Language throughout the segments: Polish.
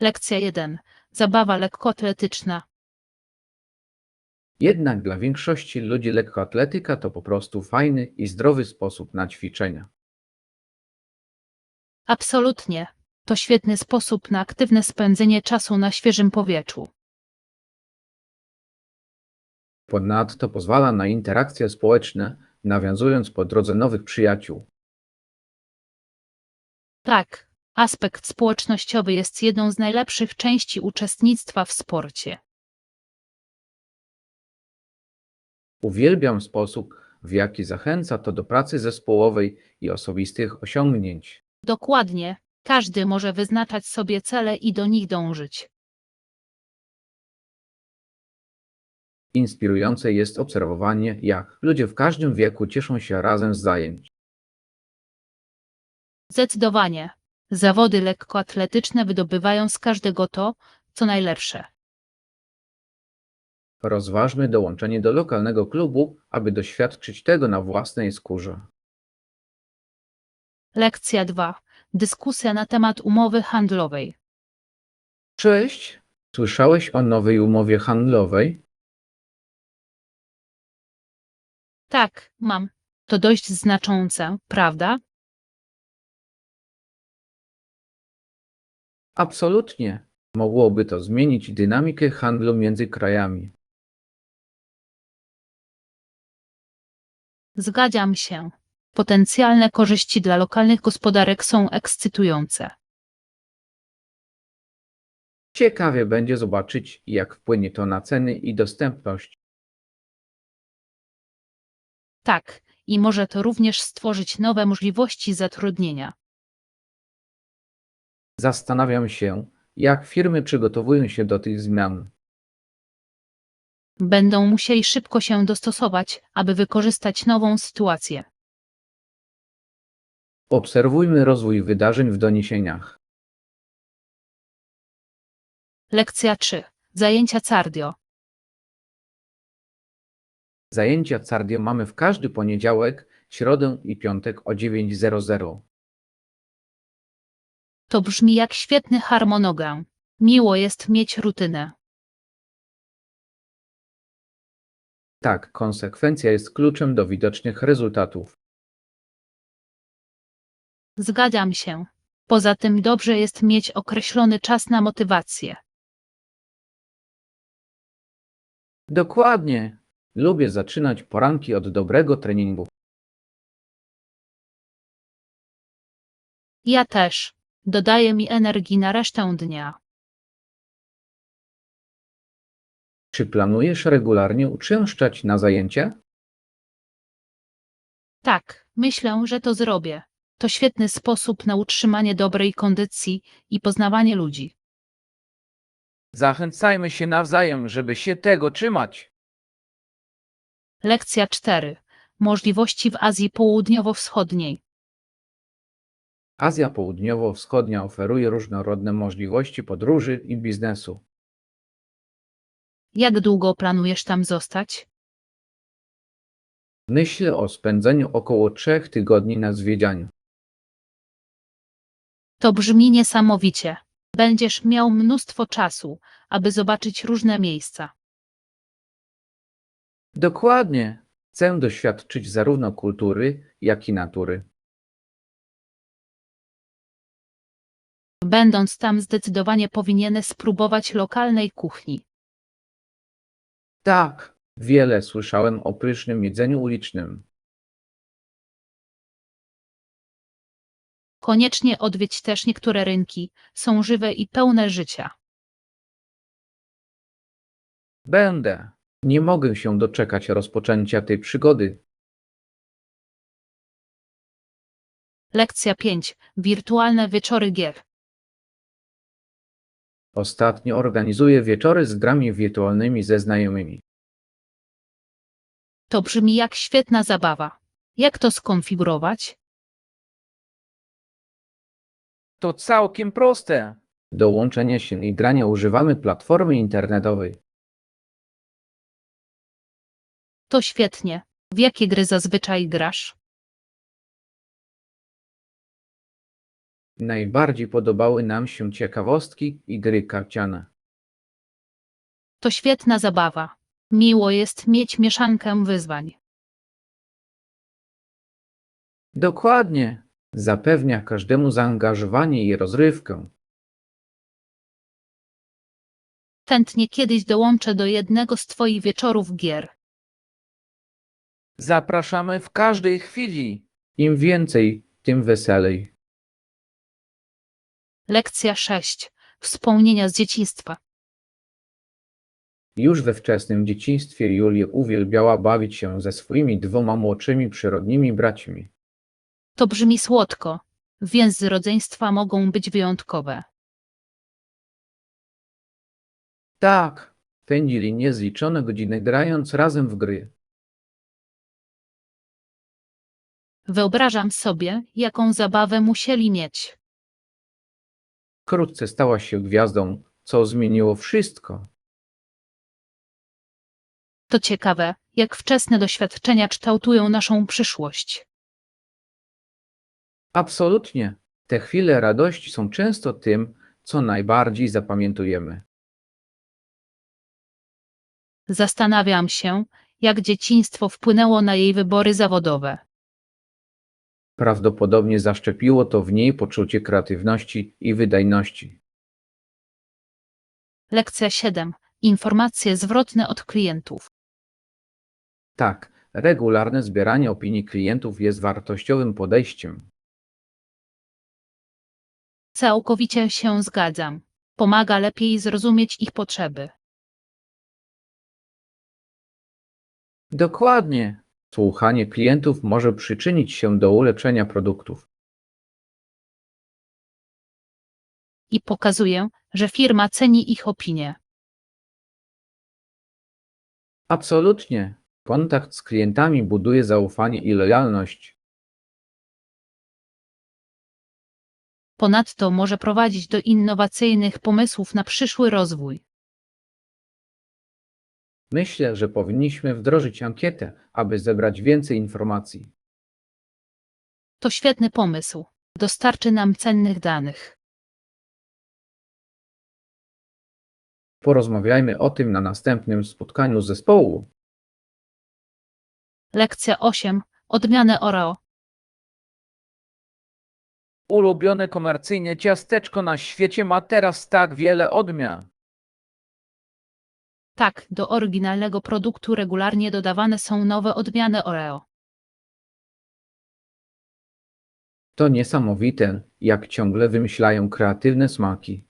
Lekcja 1. Zabawa lekkoatletyczna. Jednak dla większości ludzi lekkoatletyka to po prostu fajny i zdrowy sposób na ćwiczenia. Absolutnie. To świetny sposób na aktywne spędzenie czasu na świeżym powietrzu. Ponadto pozwala na interakcje społeczne, nawiązując po drodze nowych przyjaciół. Tak, aspekt społecznościowy jest jedną z najlepszych części uczestnictwa w sporcie. Uwielbiam sposób, w jaki zachęca to do pracy zespołowej i osobistych osiągnięć. Dokładnie. Każdy może wyznaczać sobie cele i do nich dążyć. Inspirujące jest obserwowanie, jak ludzie w każdym wieku cieszą się razem z zajęć. Zdecydowanie. Zawody lekkoatletyczne wydobywają z każdego to, co najlepsze. Rozważmy dołączenie do lokalnego klubu, aby doświadczyć tego na własnej skórze. Lekcja 2. Dyskusja na temat umowy handlowej. Cześć! Słyszałeś o nowej umowie handlowej? Tak, mam. To dość znaczące, prawda? Absolutnie. Mogłoby to zmienić dynamikę handlu między krajami. Zgadzam się. Potencjalne korzyści dla lokalnych gospodarek są ekscytujące. Ciekawie będzie zobaczyć, jak wpłynie to na ceny i dostępność. Tak, i może to również stworzyć nowe możliwości zatrudnienia. Zastanawiam się, jak firmy przygotowują się do tych zmian. Będą musieli szybko się dostosować, aby wykorzystać nową sytuację. Obserwujmy rozwój wydarzeń w doniesieniach. Lekcja 3. Zajęcia cardio. Zajęcia cardio mamy w każdy poniedziałek, środę i piątek o 9:00. To brzmi jak świetny harmonogram. Miło jest mieć rutynę. Tak, konsekwencja jest kluczem do widocznych rezultatów. Zgadzam się. Poza tym dobrze jest mieć określony czas na motywację. Dokładnie. Lubię zaczynać poranki od dobrego treningu. Ja też. Dodaje mi energii na resztę dnia. Czy planujesz regularnie uczęszczać na zajęcia? Tak, myślę, że to zrobię. To świetny sposób na utrzymanie dobrej kondycji i poznawanie ludzi. Zachęcajmy się nawzajem, żeby się tego trzymać. Lekcja 4. Możliwości w Azji Południowo-Wschodniej. Azja Południowo-Wschodnia oferuje różnorodne możliwości podróży i biznesu. Jak długo planujesz tam zostać? Myślę o spędzeniu około 3 tygodni na zwiedzaniu. To brzmi niesamowicie. Będziesz miał mnóstwo czasu, aby zobaczyć różne miejsca. Dokładnie. Chcę doświadczyć zarówno kultury, jak i natury. Będąc tam zdecydowanie powinieneś spróbować lokalnej kuchni. Tak, wiele słyszałem o pysznym jedzeniu ulicznym. Koniecznie odwiedź też niektóre rynki, są żywe i pełne życia. Będę. Nie mogę się doczekać rozpoczęcia tej przygody. Lekcja 5. Wirtualne wieczory gier. Ostatnio organizuję wieczory z grami wirtualnymi ze znajomymi. To brzmi jak świetna zabawa. Jak to skonfigurować? To całkiem proste. Do łączenia się i grania używamy platformy internetowej. To świetnie. W jakie gry zazwyczaj grasz? Najbardziej podobały nam się ciekawostki i gry karciane. To świetna zabawa. Miło jest mieć mieszankę wyzwań. Dokładnie. Zapewnia każdemu zaangażowanie i rozrywkę. Chętnie kiedyś dołączę do jednego z twoich wieczorów gier. Zapraszamy w każdej chwili. Im więcej, tym weselej. Lekcja 6. Wspomnienia z dzieciństwa. Już we wczesnym dzieciństwie Julia uwielbiała bawić się ze swoimi dwoma młodszymi przyrodnimi braćmi. To brzmi słodko. Więzy rodzeństwa mogą być wyjątkowe. Tak, spędzili niezliczone godziny grając razem w gry. Wyobrażam sobie, jaką zabawę musieli mieć. Wkrótce stała się gwiazdą, co zmieniło wszystko. To ciekawe, jak wczesne doświadczenia kształtują naszą przyszłość. Absolutnie. Te chwile radości są często tym, co najbardziej zapamiętujemy. Zastanawiam się, jak dzieciństwo wpłynęło na jej wybory zawodowe. Prawdopodobnie zaszczepiło to w niej poczucie kreatywności i wydajności. Lekcja 7. Informacje zwrotne od klientów. Tak, regularne zbieranie opinii klientów jest wartościowym podejściem. Całkowicie się zgadzam. Pomaga lepiej zrozumieć ich potrzeby. Dokładnie. Słuchanie klientów może przyczynić się do ulepszenia produktów. I pokazuje, że firma ceni ich opinię. Absolutnie. Kontakt z klientami buduje zaufanie i lojalność. Ponadto może prowadzić do innowacyjnych pomysłów na przyszły rozwój. Myślę, że powinniśmy wdrożyć ankietę, aby zebrać więcej informacji. To świetny pomysł. Dostarczy nam cennych danych. Porozmawiajmy o tym na następnym spotkaniu zespołu. Lekcja 8. Odmiany Oreo. Ulubione komercyjne ciasteczko na świecie ma teraz tak wiele odmian. Tak, do oryginalnego produktu regularnie dodawane są nowe odmiany Oreo. To niesamowite, jak ciągle wymyślają kreatywne smaki.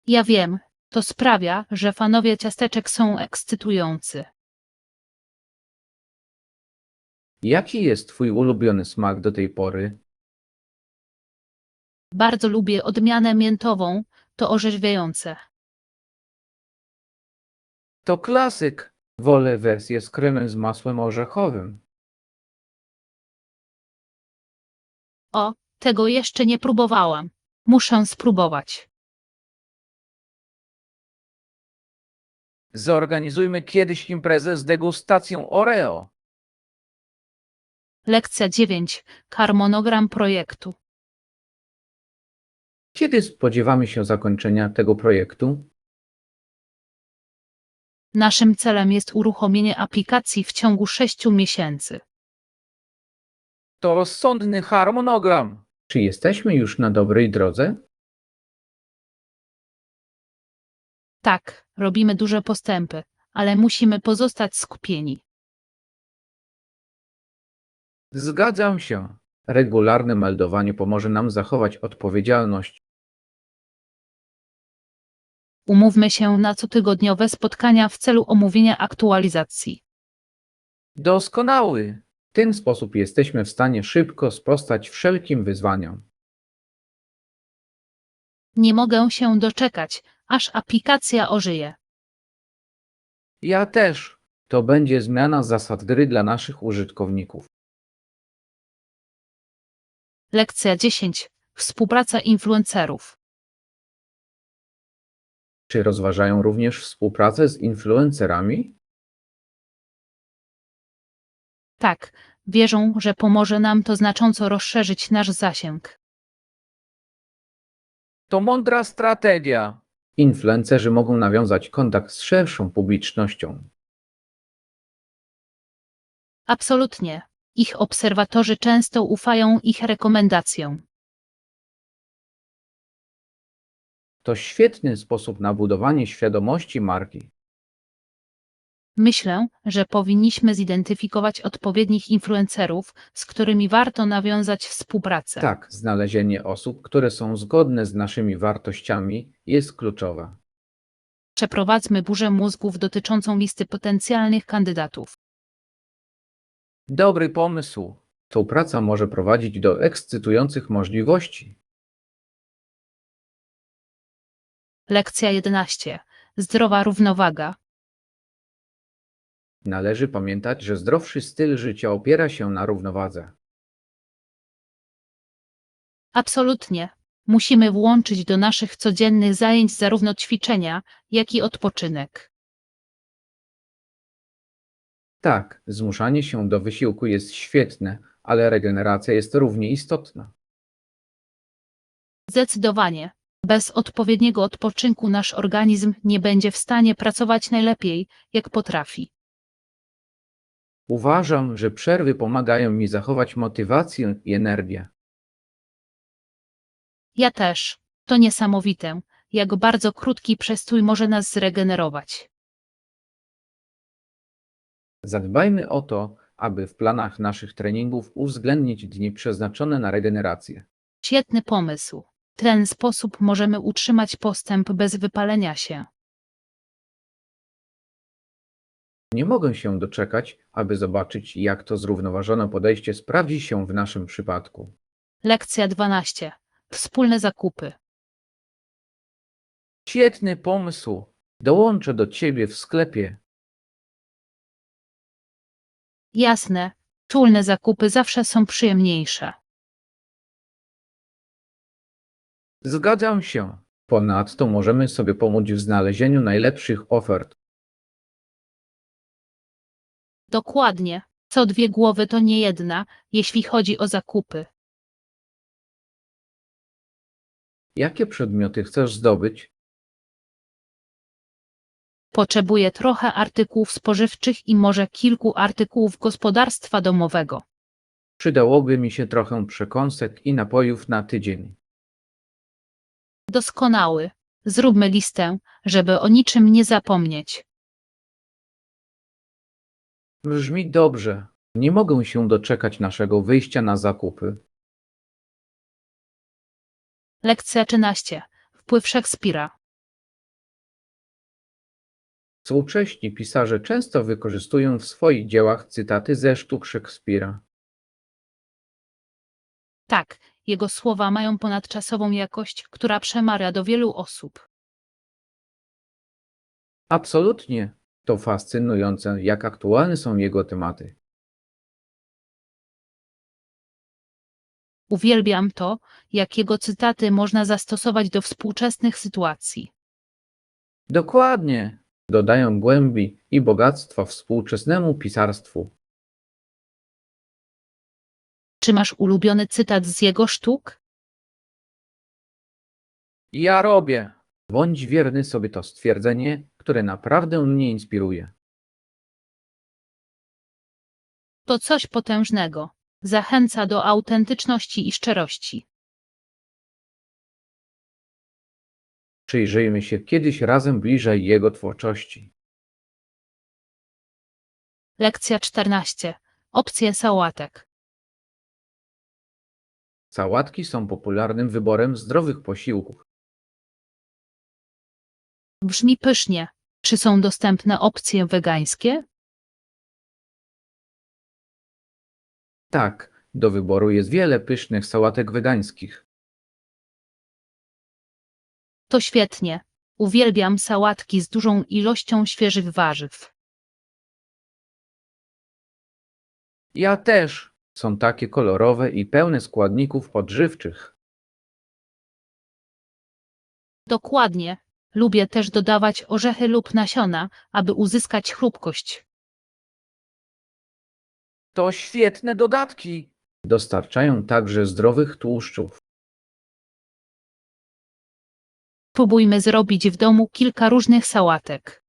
Ja wiem, to sprawia, że fanowie ciasteczek są ekscytujący. Jaki jest Twój ulubiony smak do tej pory? Bardzo lubię odmianę miętową, to orzeźwiające. To klasyk. Wolę wersję z kremem z masłem orzechowym. O, tego jeszcze nie próbowałam. Muszę spróbować. Zorganizujmy kiedyś imprezę z degustacją Oreo. Lekcja 9. Harmonogram projektu. Kiedy spodziewamy się zakończenia tego projektu? Naszym celem jest uruchomienie aplikacji w ciągu 6 miesięcy. To rozsądny harmonogram. Czy jesteśmy już na dobrej drodze? Tak, robimy duże postępy, ale musimy pozostać skupieni. Zgadzam się. Regularne meldowanie pomoże nam zachować odpowiedzialność. Umówmy się na cotygodniowe spotkania w celu omówienia aktualizacji. Doskonały. W ten sposób jesteśmy w stanie szybko sprostać wszelkim wyzwaniom. Nie mogę się doczekać, aż aplikacja ożyje. Ja też. To będzie zmiana zasad gry dla naszych użytkowników. Lekcja 10. Współpraca influencerów. Czy rozważają również współpracę z influencerami? Tak, Wierzą, że pomoże nam to znacząco rozszerzyć nasz zasięg. To mądra strategia. Influencerzy mogą nawiązać kontakt z szerszą publicznością. Absolutnie. Ich obserwatorzy często ufają ich rekomendacjom. To świetny sposób na budowanie świadomości marki. Myślę, że powinniśmy zidentyfikować odpowiednich influencerów, z którymi warto nawiązać współpracę. Tak, znalezienie osób, które są zgodne z naszymi wartościami, jest kluczowe. Przeprowadzmy burzę mózgów dotyczącą listy potencjalnych kandydatów. Dobry pomysł. Współpraca może prowadzić do ekscytujących możliwości. Lekcja 11. Zdrowa równowaga. Należy pamiętać, że zdrowszy styl życia opiera się na równowadze. Absolutnie. Musimy włączyć do naszych codziennych zajęć zarówno ćwiczenia, jak i odpoczynek. Tak, zmuszanie się do wysiłku jest świetne, ale regeneracja jest równie istotna. Zdecydowanie. Bez odpowiedniego odpoczynku nasz organizm nie będzie w stanie pracować najlepiej, jak potrafi. Uważam, że przerwy pomagają mi zachować motywację i energię. Ja też. To niesamowite, jak bardzo krótki przestój może nas zregenerować. Zadbajmy o to, aby w planach naszych treningów uwzględnić dni przeznaczone na regenerację. Świetny pomysł. W ten sposób możemy utrzymać postęp bez wypalenia się. Nie mogę się doczekać, aby zobaczyć, jak to zrównoważone podejście sprawdzi się w naszym przypadku. Lekcja 12. Wspólne zakupy. Świetny pomysł. Dołączę do ciebie w sklepie. Jasne, wspólne zakupy zawsze są przyjemniejsze. Zgadzam się. Ponadto możemy sobie pomóc w znalezieniu najlepszych ofert. Dokładnie. Co dwie głowy to nie jedna, jeśli chodzi o zakupy. Jakie przedmioty chcesz zdobyć? Potrzebuję trochę artykułów spożywczych i może kilku artykułów gospodarstwa domowego. Przydałoby mi się trochę przekąsek i napojów na tydzień. Doskonały. Zróbmy listę, żeby o niczym nie zapomnieć. Brzmi dobrze. Nie mogę się doczekać naszego wyjścia na zakupy. Lekcja 13. Wpływ Szekspira. Współcześni pisarze często wykorzystują w swoich dziełach cytaty ze sztuk Szekspira. Tak, jego słowa mają ponadczasową jakość, która przemawia do wielu osób. Absolutnie. To fascynujące, jak aktualne są jego tematy. Uwielbiam to, jak jego cytaty można zastosować do współczesnych sytuacji. Dokładnie. Dodają głębi i bogactwa współczesnemu pisarstwu. Czy masz ulubiony cytat z jego sztuk? Ja robię. Bądź wierny sobie to stwierdzenie, które naprawdę mnie inspiruje. To coś potężnego. Zachęca do autentyczności i szczerości. Przyjrzyjmy się kiedyś razem bliżej jego twórczości. Lekcja 14. Opcje sałatek. Sałatki są popularnym wyborem zdrowych posiłków. Brzmi pysznie. Czy są dostępne opcje wegańskie? Tak, do wyboru jest wiele pysznych sałatek wegańskich. To świetnie. Uwielbiam sałatki z dużą ilością świeżych warzyw. Ja też. Są takie kolorowe i pełne składników odżywczych. Dokładnie. Lubię też dodawać orzechy lub nasiona, aby uzyskać chrupkość. To świetne dodatki. Dostarczają także zdrowych tłuszczów. Spróbujmy zrobić w domu kilka różnych sałatek.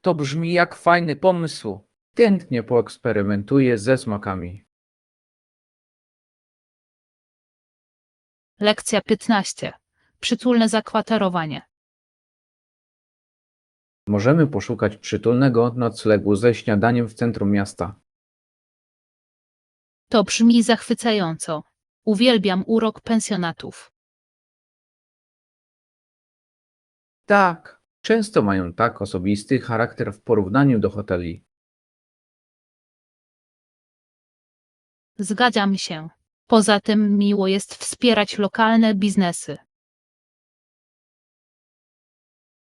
To brzmi jak fajny pomysł. Chętnie poeksperymentuję ze smakami. Lekcja 15. Przytulne zakwaterowanie. Możemy poszukać przytulnego noclegu ze śniadaniem w centrum miasta. To brzmi zachwycająco. Uwielbiam urok pensjonatów. Tak, często mają tak osobisty charakter w porównaniu do hoteli. Zgadzam się. Poza tym miło jest wspierać lokalne biznesy.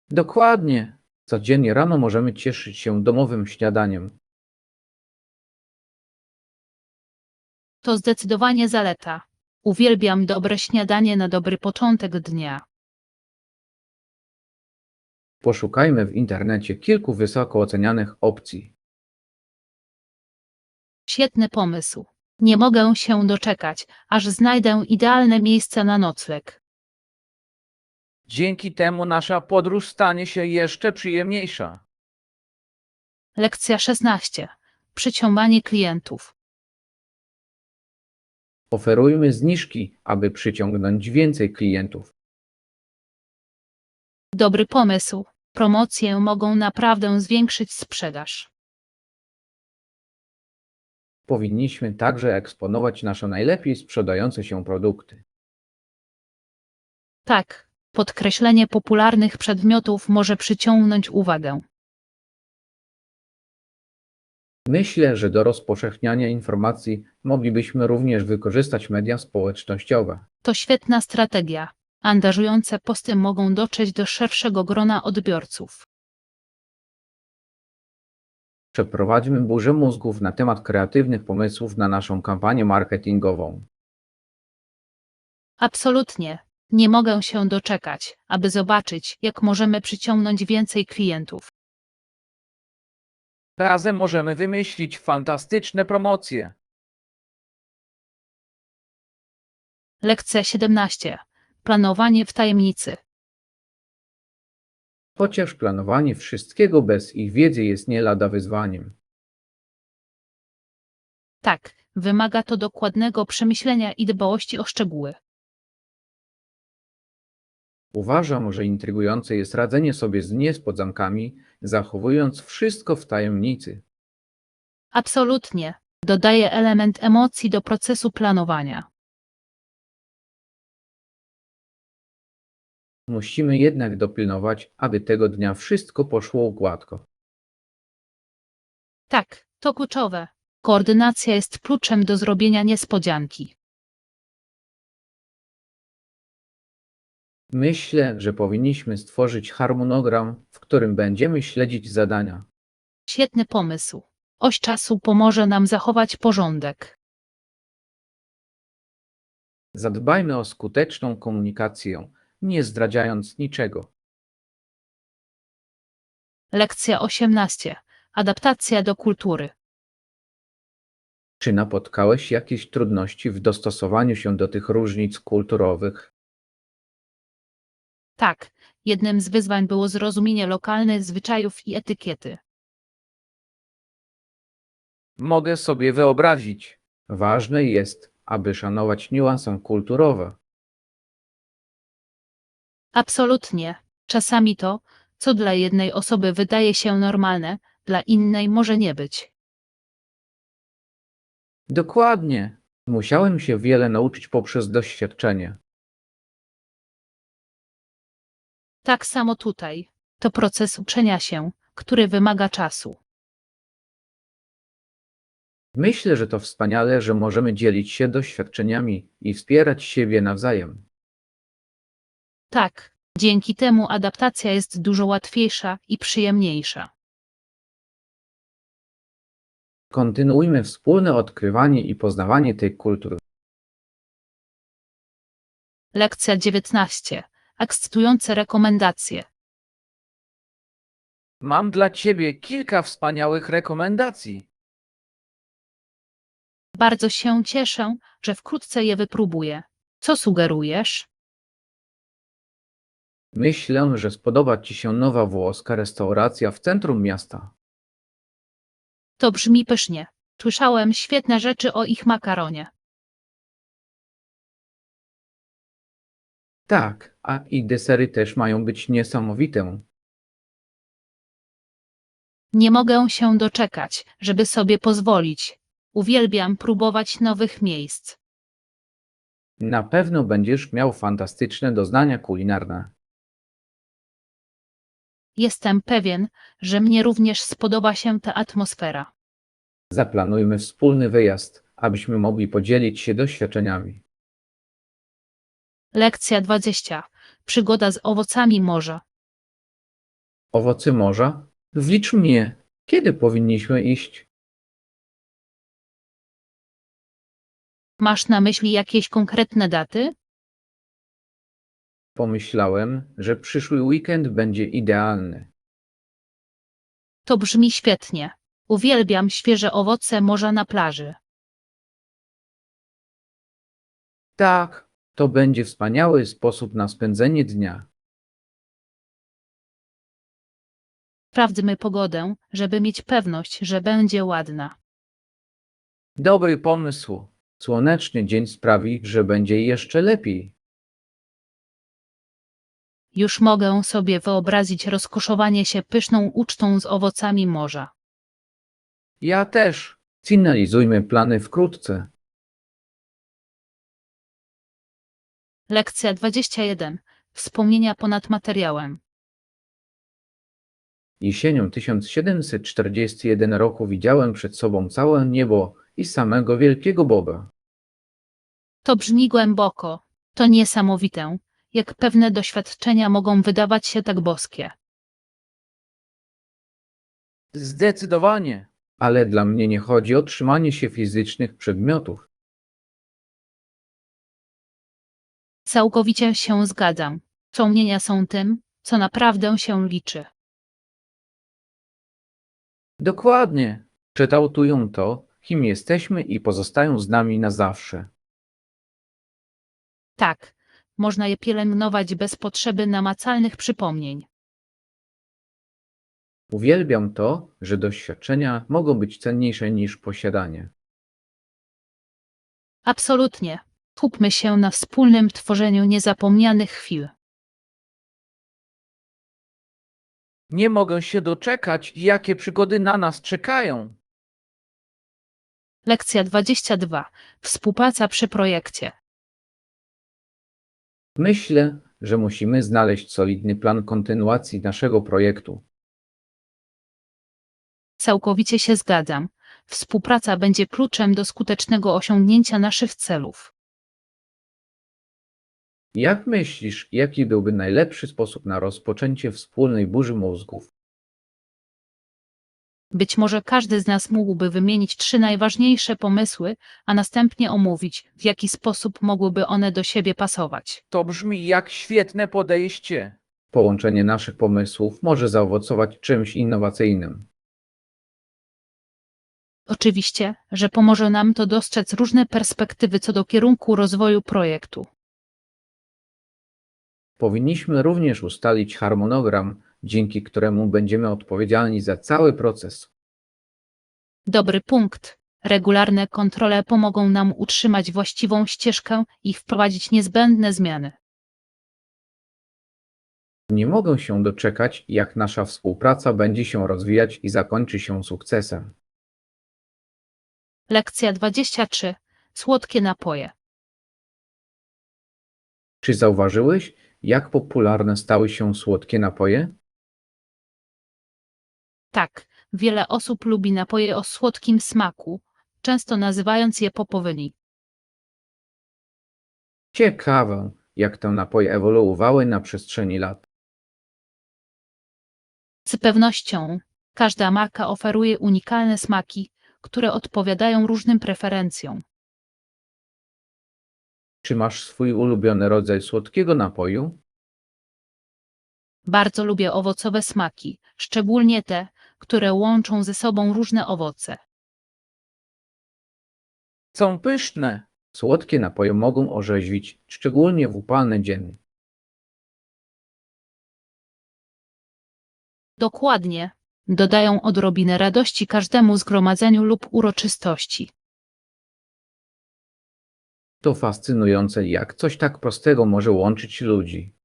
Dokładnie. Codziennie rano możemy cieszyć się domowym śniadaniem. To zdecydowanie zaleta. Uwielbiam dobre śniadanie na dobry początek dnia. Poszukajmy w internecie kilku wysoko ocenianych opcji. Świetny pomysł. Nie mogę się doczekać, aż znajdę idealne miejsce na nocleg. Dzięki temu nasza podróż stanie się jeszcze przyjemniejsza. Lekcja 16. Przyciąganie klientów. Oferujmy zniżki, aby przyciągnąć więcej klientów. Dobry pomysł. Promocje mogą naprawdę zwiększyć sprzedaż. Powinniśmy także eksponować nasze najlepiej sprzedające się produkty. Tak, podkreślenie popularnych przedmiotów może przyciągnąć uwagę. Myślę, że do rozpowszechniania informacji moglibyśmy również wykorzystać media społecznościowe. To świetna strategia. Angażujące posty mogą dotrzeć do szerszego grona odbiorców. Przeprowadźmy burzę mózgów na temat kreatywnych pomysłów na naszą kampanię marketingową. Absolutnie. Nie mogę się doczekać, aby zobaczyć, jak możemy przyciągnąć więcej klientów. Razem możemy wymyślić fantastyczne promocje. Lekcja 17. Planowanie w tajemnicy. Chociaż planowanie wszystkiego bez ich wiedzy jest nie lada wyzwaniem. Tak, wymaga to dokładnego przemyślenia i dbałości o szczegóły. Uważam, że intrygujące jest radzenie sobie z niespodziankami, zachowując wszystko w tajemnicy. Absolutnie. Dodaje element emocji do procesu planowania. Musimy jednak dopilnować, aby tego dnia wszystko poszło gładko. Tak, to kluczowe. Koordynacja jest kluczem do zrobienia niespodzianki. Myślę, że powinniśmy stworzyć harmonogram, w którym będziemy śledzić zadania. Świetny pomysł. Oś czasu pomoże nam zachować porządek. Zadbajmy o skuteczną komunikację, nie zdradzając niczego. Lekcja 18. Adaptacja do kultury. Czy napotkałeś jakieś trudności w dostosowaniu się do tych różnic kulturowych? Tak, jednym z wyzwań było zrozumienie lokalnych zwyczajów i etykiety. Mogę sobie wyobrazić. Ważne jest, aby szanować niuanse kulturowe. Absolutnie. Czasami to, co dla jednej osoby wydaje się normalne, dla innej może nie być. Dokładnie. Musiałem się wiele nauczyć poprzez doświadczenie. Tak samo tutaj. To proces uczenia się, który wymaga czasu. Myślę, że to wspaniale, że możemy dzielić się doświadczeniami i wspierać siebie nawzajem. Tak, dzięki temu adaptacja jest dużo łatwiejsza i przyjemniejsza. Kontynuujmy wspólne odkrywanie i poznawanie tej kultury. Lekcja 19. Ekscytujące rekomendacje. Mam dla ciebie kilka wspaniałych rekomendacji. Bardzo się cieszę, że wkrótce je wypróbuję. Co sugerujesz? Myślę, że spodoba Ci się nowa włoska restauracja w centrum miasta. To brzmi pysznie. Słyszałem świetne rzeczy o ich makaronie. Tak, a i desery też mają być niesamowite. Nie mogę się doczekać, żeby sobie pozwolić. Uwielbiam próbować nowych miejsc. Na pewno będziesz miał fantastyczne doznania kulinarne. Jestem pewien, że mnie również spodoba się ta atmosfera. Zaplanujmy wspólny wyjazd, abyśmy mogli podzielić się doświadczeniami. Lekcja 20. Przygoda z owocami morza. Owoce morza? Wlicz mnie. Kiedy powinniśmy iść? Masz na myśli jakieś konkretne daty? Pomyślałem, że przyszły weekend będzie idealny. To brzmi świetnie. Uwielbiam świeże owoce morza na plaży. Tak, to będzie wspaniały sposób na spędzenie dnia. Sprawdźmy pogodę, żeby mieć pewność, że będzie ładna. Dobry pomysł. Słoneczny dzień sprawi, że będzie jeszcze lepiej. Już mogę sobie wyobrazić rozkoszowanie się pyszną ucztą z owocami morza. Ja też. Finalizujmy plany wkrótce. Lekcja 21. Wspomnienia ponad materiałem. Jesienią 1741 roku widziałem przed sobą całe niebo i samego wielkiego Boga. To brzmi głęboko. To niesamowite, jak pewne doświadczenia mogą wydawać się tak boskie. Zdecydowanie. Ale dla mnie nie chodzi o trzymanie się fizycznych przedmiotów. Całkowicie się zgadzam. Wspomnienia są tym, co naprawdę się liczy. Dokładnie. Kształtują to, kim jesteśmy i pozostają z nami na zawsze. Tak, można je pielęgnować bez potrzeby namacalnych przypomnień. Uwielbiam to, że doświadczenia mogą być cenniejsze niż posiadanie. Absolutnie. Skupmy się na wspólnym tworzeniu niezapomnianych chwil. Nie mogę się doczekać, jakie przygody na nas czekają. Lekcja 22. Współpraca przy projekcie. Myślę, że musimy znaleźć solidny plan kontynuacji naszego projektu. Całkowicie się zgadzam. Współpraca będzie kluczem do skutecznego osiągnięcia naszych celów. Jak myślisz, jaki byłby najlepszy sposób na rozpoczęcie wspólnej burzy mózgów? Być może każdy z nas mógłby wymienić 3 najważniejsze pomysły, a następnie omówić, w jaki sposób mogłyby one do siebie pasować. To brzmi jak świetne podejście. Połączenie naszych pomysłów może zaowocować czymś innowacyjnym. Oczywiście, że pomoże nam to dostrzec różne perspektywy co do kierunku rozwoju projektu. Powinniśmy również ustalić harmonogram, dzięki któremu będziemy odpowiedzialni za cały proces. Dobry punkt. Regularne kontrole pomogą nam utrzymać właściwą ścieżkę i wprowadzić niezbędne zmiany. Nie mogę się doczekać, jak nasza współpraca będzie się rozwijać i zakończy się sukcesem. Lekcja 23. Słodkie napoje. Czy zauważyłeś, jak popularne stały się słodkie napoje? Tak, wiele osób lubi napoje o słodkim smaku, często nazywając je popowymi. Ciekawe, jak te napoje ewoluowały na przestrzeni lat. Z pewnością każda marka oferuje unikalne smaki, które odpowiadają różnym preferencjom. Czy masz swój ulubiony rodzaj słodkiego napoju? Bardzo lubię owocowe smaki, szczególnie te, które łączą ze sobą różne owoce. Są pyszne. Słodkie napoje mogą orzeźwić, szczególnie w upalne dzień. Dokładnie. Dodają odrobinę radości każdemu zgromadzeniu lub uroczystości. To fascynujące, jak coś tak prostego może łączyć ludzi.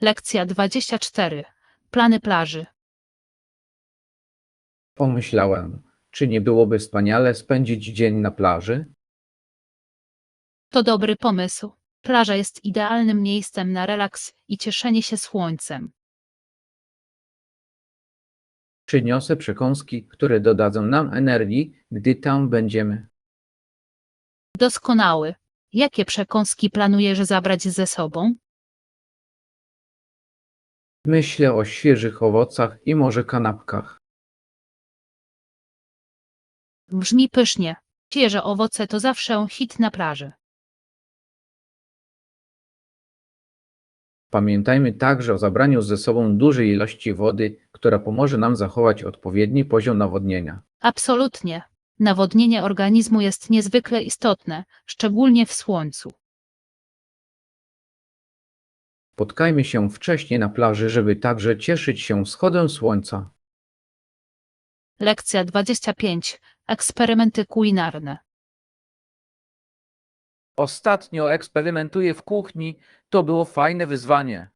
Lekcja 24. Plany plaży. Pomyślałem, czy nie byłoby wspaniale spędzić dzień na plaży? To dobry pomysł. Plaża jest idealnym miejscem na relaks i cieszenie się słońcem. Przyniosę przekąski, które dodadzą nam energii, gdy tam będziemy. Doskonały. Jakie przekąski planujesz zabrać ze sobą? Myślę o świeżych owocach i może kanapkach. Brzmi pysznie. Świeże owoce to zawsze hit na plaży. Pamiętajmy także o zabraniu ze sobą dużej ilości wody, która pomoże nam zachować odpowiedni poziom nawodnienia. Absolutnie. Nawodnienie organizmu jest niezwykle istotne, szczególnie w słońcu. Spotkajmy się wcześniej na plaży, żeby także cieszyć się wschodem słońca. Lekcja 25. Eksperymenty kulinarne. Ostatnio eksperymentuję w kuchni. To było fajne wyzwanie.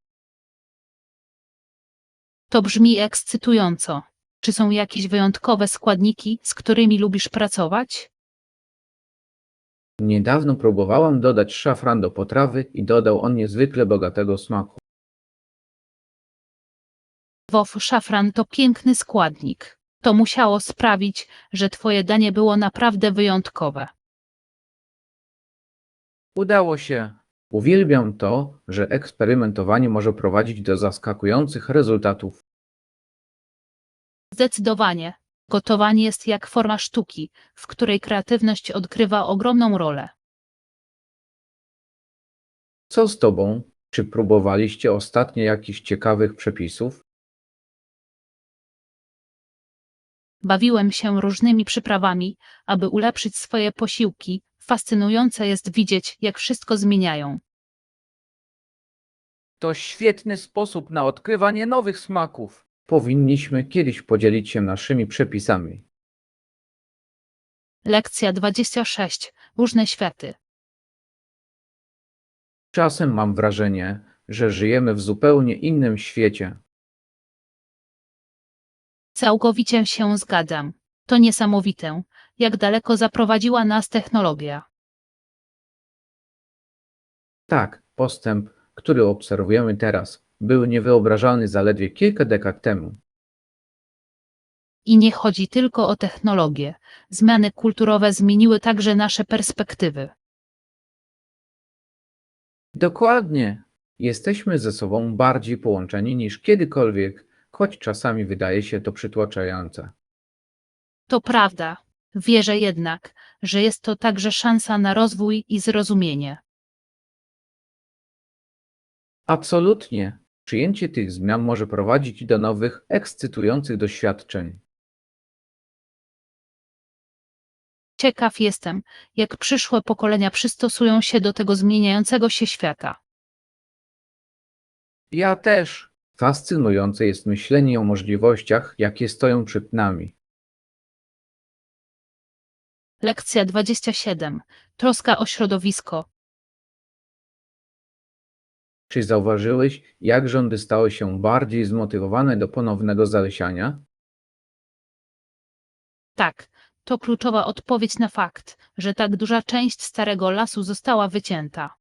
To brzmi ekscytująco. Czy są jakieś wyjątkowe składniki, z którymi lubisz pracować? Niedawno próbowałam dodać szafran do potrawy i dodał on niezwykle bogatego smaku. Szafran to piękny składnik. To musiało sprawić, że twoje danie było naprawdę wyjątkowe. Udało się. Uwielbiam to, że eksperymentowanie może prowadzić do zaskakujących rezultatów. Zdecydowanie. Gotowanie jest jak forma sztuki, w której kreatywność odgrywa ogromną rolę. Co z tobą? Czy próbowaliście ostatnio jakichś ciekawych przepisów? Bawiłem się różnymi przyprawami, aby ulepszyć swoje posiłki. Fascynujące jest widzieć, jak wszystko zmieniają. To świetny sposób na odkrywanie nowych smaków. Powinniśmy kiedyś podzielić się naszymi przepisami. Lekcja 26. Różne światy. Czasem mam wrażenie, że żyjemy w zupełnie innym świecie. Całkowicie się zgadzam. To niesamowite, jak daleko zaprowadziła nas technologia. Tak, postęp, który obserwujemy teraz, był niewyobrażalny zaledwie kilka dekad temu. I nie chodzi tylko o technologię. Zmiany kulturowe zmieniły także nasze perspektywy. Dokładnie. Jesteśmy ze sobą bardziej połączeni niż kiedykolwiek, choć czasami wydaje się to przytłaczające. To prawda. Wierzę jednak, że jest to także szansa na rozwój i zrozumienie. Absolutnie. Przyjęcie tych zmian może prowadzić do nowych, ekscytujących doświadczeń. Ciekaw jestem, jak przyszłe pokolenia przystosują się do tego zmieniającego się świata. Ja też. Fascynujące jest myślenie o możliwościach, jakie stoją przed nami. Lekcja 27. Troska o środowisko. Czy zauważyłeś, jak rządy stały się bardziej zmotywowane do ponownego zalesiania? Tak, to kluczowa odpowiedź na fakt, że tak duża część starego lasu została wycięta.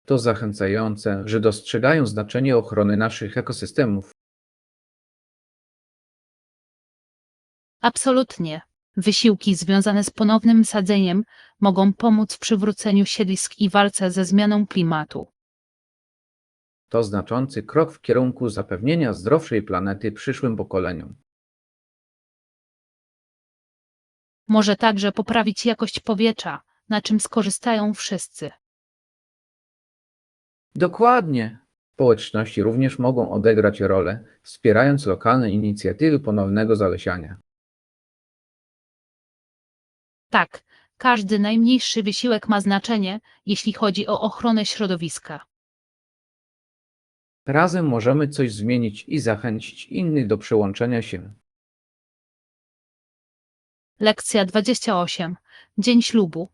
To zachęcające, że dostrzegają znaczenie ochrony naszych ekosystemów. Absolutnie. Wysiłki związane z ponownym sadzeniem mogą pomóc w przywróceniu siedlisk i walce ze zmianą klimatu. To znaczący krok w kierunku zapewnienia zdrowszej planety przyszłym pokoleniom. Może także poprawić jakość powietrza, na czym skorzystają wszyscy. Dokładnie. Społeczności również mogą odegrać rolę, wspierając lokalne inicjatywy ponownego zalesiania. Tak, każdy najmniejszy wysiłek ma znaczenie, jeśli chodzi o ochronę środowiska. Razem możemy coś zmienić i zachęcić innych do przyłączenia się. Lekcja 28. Dzień ślubu.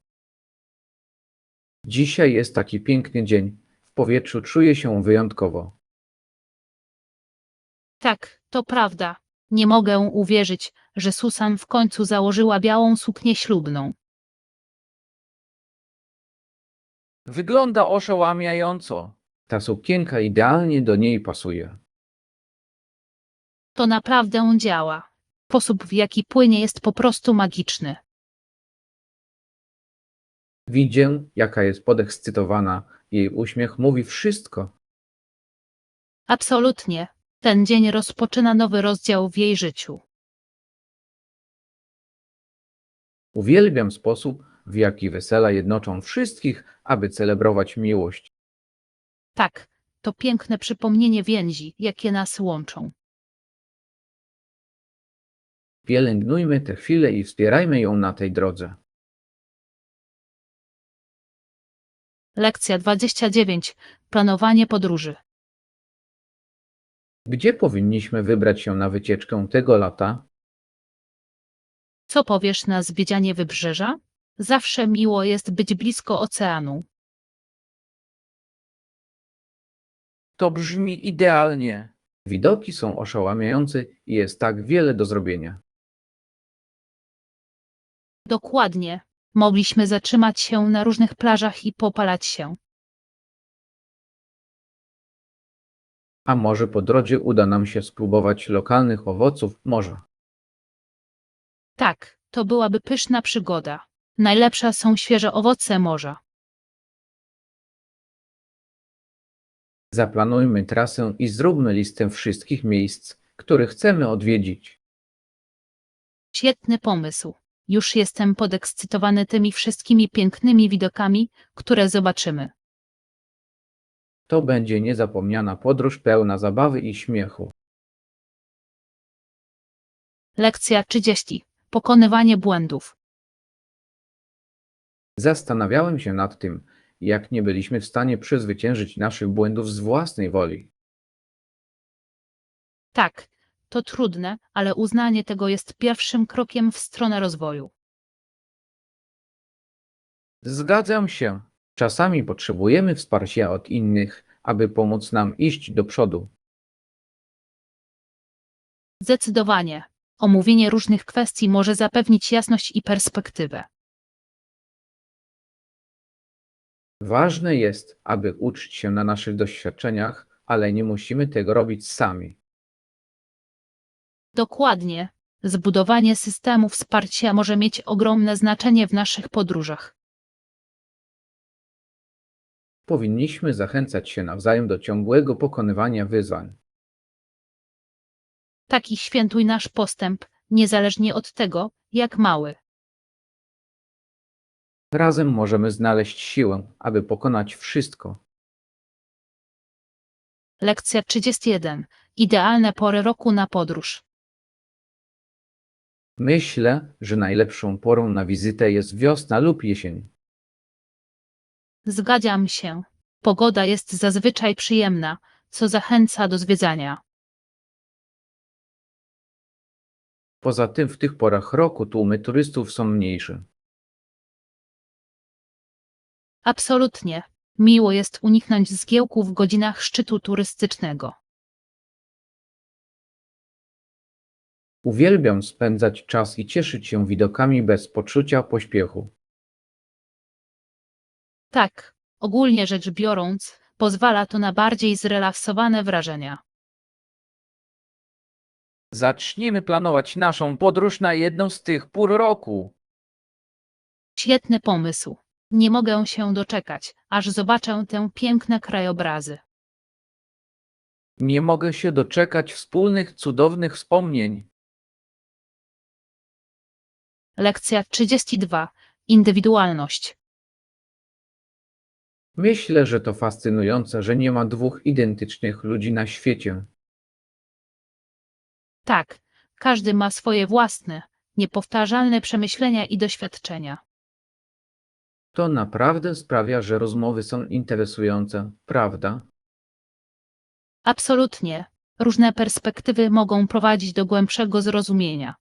Dzisiaj jest taki piękny dzień. W powietrzu czuję się wyjątkowo. Tak, to prawda. Nie mogę uwierzyć, że Susan w końcu założyła białą suknię ślubną. Wygląda oszałamiająco. Ta sukienka idealnie do niej pasuje. To naprawdę działa. Sposób, w jaki płynie, jest po prostu magiczny. Widzę, jaka jest podekscytowana. Jej uśmiech mówi wszystko. Absolutnie. Ten dzień rozpoczyna nowy rozdział w jej życiu. Uwielbiam sposób, w jaki wesela jednoczą wszystkich, aby celebrować miłość. Tak, to piękne przypomnienie więzi, jakie nas łączą. Pielęgnujmy tę chwilę i wspierajmy ją na tej drodze. Lekcja 29. Planowanie podróży. Gdzie powinniśmy wybrać się na wycieczkę tego lata? Co powiesz na zwiedzanie wybrzeża? Zawsze miło jest być blisko oceanu. To brzmi idealnie. Widoki są oszałamiające i jest tak wiele do zrobienia. Dokładnie. Mogliśmy zatrzymać się na różnych plażach i popalać się. A może po drodze uda nam się spróbować lokalnych owoców morza. Tak, to byłaby pyszna przygoda. Najlepsze są świeże owoce morza. Zaplanujmy trasę i zróbmy listę wszystkich miejsc, które chcemy odwiedzić. Świetny pomysł. Już jestem podekscytowany tymi wszystkimi pięknymi widokami, które zobaczymy. To będzie niezapomniana podróż pełna zabawy i śmiechu. Lekcja 30. Pokonywanie błędów. Zastanawiałem się nad tym, jak nie byliśmy w stanie przezwyciężyć naszych błędów z własnej woli. Tak, to trudne, ale uznanie tego jest pierwszym krokiem w stronę rozwoju. Zgadzam się. Czasami potrzebujemy wsparcia od innych, aby pomóc nam iść do przodu. Zdecydowanie. Omówienie różnych kwestii może zapewnić jasność i perspektywę. Ważne jest, aby uczyć się na naszych doświadczeniach, ale nie musimy tego robić sami. Dokładnie. Zbudowanie systemu wsparcia może mieć ogromne znaczenie w naszych podróżach. Powinniśmy zachęcać się nawzajem do ciągłego pokonywania wyzwań. Taki świętuj nasz postęp, niezależnie od tego, jak mały. Razem możemy znaleźć siłę, aby pokonać wszystko. Lekcja 31. Idealne pory roku na podróż. Myślę, że najlepszą porą na wizytę jest wiosna lub jesień. Zgadzam się. Pogoda jest zazwyczaj przyjemna, co zachęca do zwiedzania. Poza tym w tych porach roku tłumy turystów są mniejsze. Absolutnie. Miło jest uniknąć zgiełku w godzinach szczytu turystycznego. Uwielbiam spędzać czas i cieszyć się widokami bez poczucia pośpiechu. Tak, ogólnie rzecz biorąc, pozwala to na bardziej zrelaksowane wrażenia. Zacznijmy planować naszą podróż na jedną z tych pór roku. Świetny pomysł. Nie mogę się doczekać, aż zobaczę te piękne krajobrazy. Nie mogę się doczekać wspólnych cudownych wspomnień. Lekcja 32. Indywidualność. Myślę, że to fascynujące, że nie ma dwóch identycznych ludzi na świecie. Tak, każdy ma swoje własne, niepowtarzalne przemyślenia i doświadczenia. To naprawdę sprawia, że rozmowy są interesujące, prawda? Absolutnie. Różne perspektywy mogą prowadzić do głębszego zrozumienia.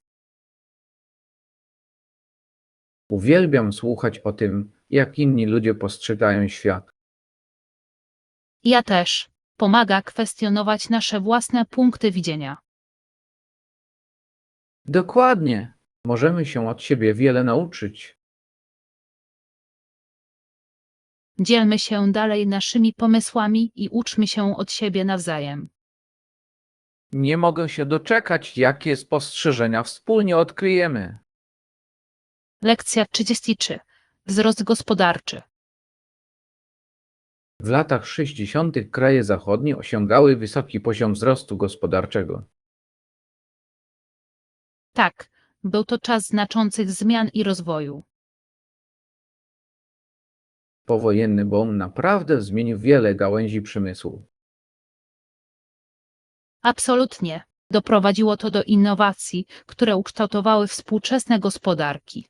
Uwielbiam słuchać o tym, jak inni ludzie postrzegają świat. Ja też. Pomaga kwestionować nasze własne punkty widzenia. Dokładnie. Możemy się od siebie wiele nauczyć. Dzielmy się dalej naszymi pomysłami i uczmy się od siebie nawzajem. Nie mogę się doczekać, jakie spostrzeżenia wspólnie odkryjemy. Lekcja 33. Wzrost gospodarczy. W latach 60. kraje zachodnie osiągały wysoki poziom wzrostu gospodarczego. Tak, był to czas znaczących zmian i rozwoju. Powojenny boom naprawdę zmienił wiele gałęzi przemysłu. Absolutnie. Doprowadziło to do innowacji, które ukształtowały współczesne gospodarki.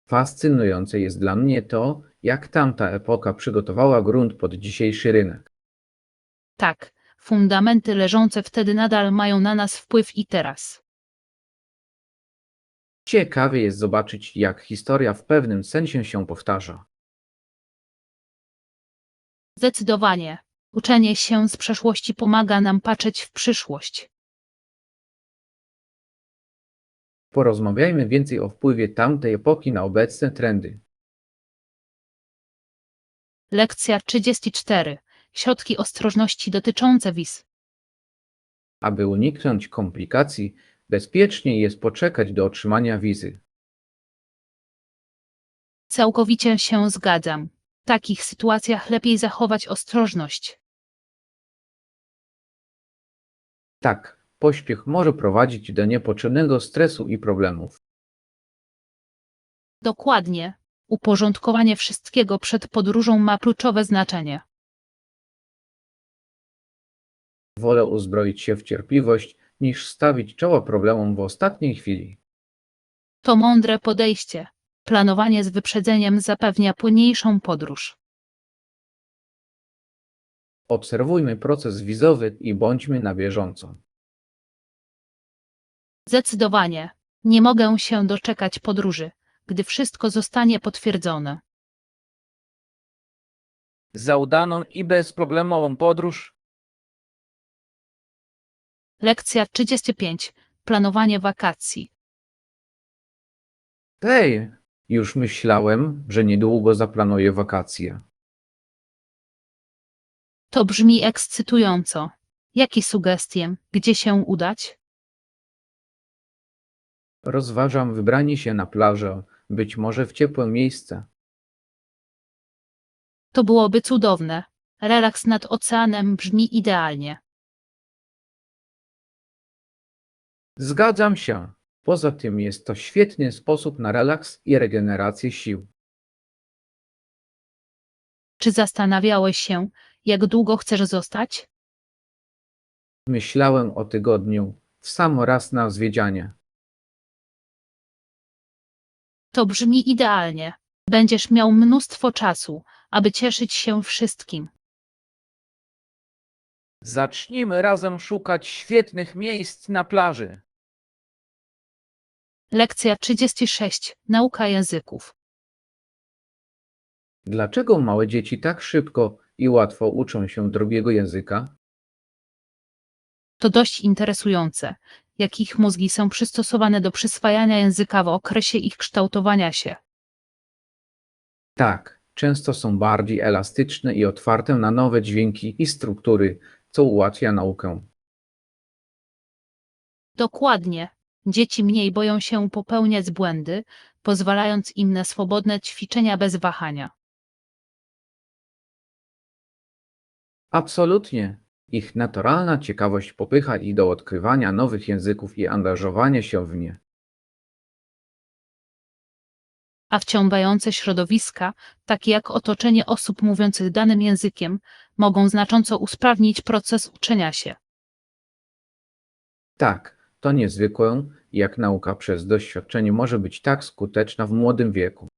Fascynujące jest dla mnie to, jak tamta epoka przygotowała grunt pod dzisiejszy rynek. Tak, fundamenty leżące wtedy nadal mają na nas wpływ i teraz. Ciekawie jest zobaczyć, jak historia w pewnym sensie się powtarza. Zdecydowanie. Uczenie się z przeszłości pomaga nam patrzeć w przyszłość. Porozmawiajmy więcej o wpływie tamtej epoki na obecne trendy. Lekcja 34. Środki ostrożności dotyczące wiz. Aby uniknąć komplikacji, bezpieczniej jest poczekać do otrzymania wizy. Całkowicie się zgadzam. W takich sytuacjach lepiej zachować ostrożność. Tak, pośpiech może prowadzić do niepotrzebnego stresu i problemów. Dokładnie. Uporządkowanie wszystkiego przed podróżą ma kluczowe znaczenie. Wolę uzbroić się w cierpliwość, niż stawić czoła problemom w ostatniej chwili. To mądre podejście. Planowanie z wyprzedzeniem zapewnia płynniejszą podróż. Obserwujmy proces wizowy i bądźmy na bieżąco. Zdecydowanie. Nie mogę się doczekać podróży, gdy wszystko zostanie potwierdzone. Za udaną i bezproblemową podróż. Lekcja 35. Planowanie wakacji. Hej, już myślałem, że niedługo zaplanuję wakacje. To brzmi ekscytująco. Jakie sugestie, gdzie się udać? Rozważam wybranie się na plażę, być może w ciepłe miejsce. To byłoby cudowne. Relaks nad oceanem brzmi idealnie. Zgadzam się. Poza tym jest to świetny sposób na relaks i regenerację sił. Czy zastanawiałeś się, jak długo chcesz zostać? Myślałem o tygodniu, w sam raz na zwiedzanie. To brzmi idealnie. Będziesz miał mnóstwo czasu, aby cieszyć się wszystkim. Zacznijmy razem szukać świetnych miejsc na plaży. Lekcja 36. Nauka języków. Dlaczego małe dzieci tak szybko i łatwo uczą się drugiego języka? To dość interesujące, jak ich mózgi są przystosowane do przyswajania języka w okresie ich kształtowania się. Tak, często są bardziej elastyczne i otwarte na nowe dźwięki i struktury, co ułatwia naukę. Dokładnie. Dzieci mniej boją się popełniać błędy, pozwalając im na swobodne ćwiczenia bez wahania. Absolutnie. Ich naturalna ciekawość popycha ich do odkrywania nowych języków i angażowania się w nie. a wciągające środowiska, takie jak otoczenie osób mówiących danym językiem, mogą znacząco usprawnić proces uczenia się. Tak, to niezwykłe, jak nauka przez doświadczenie może być tak skuteczna w młodym wieku.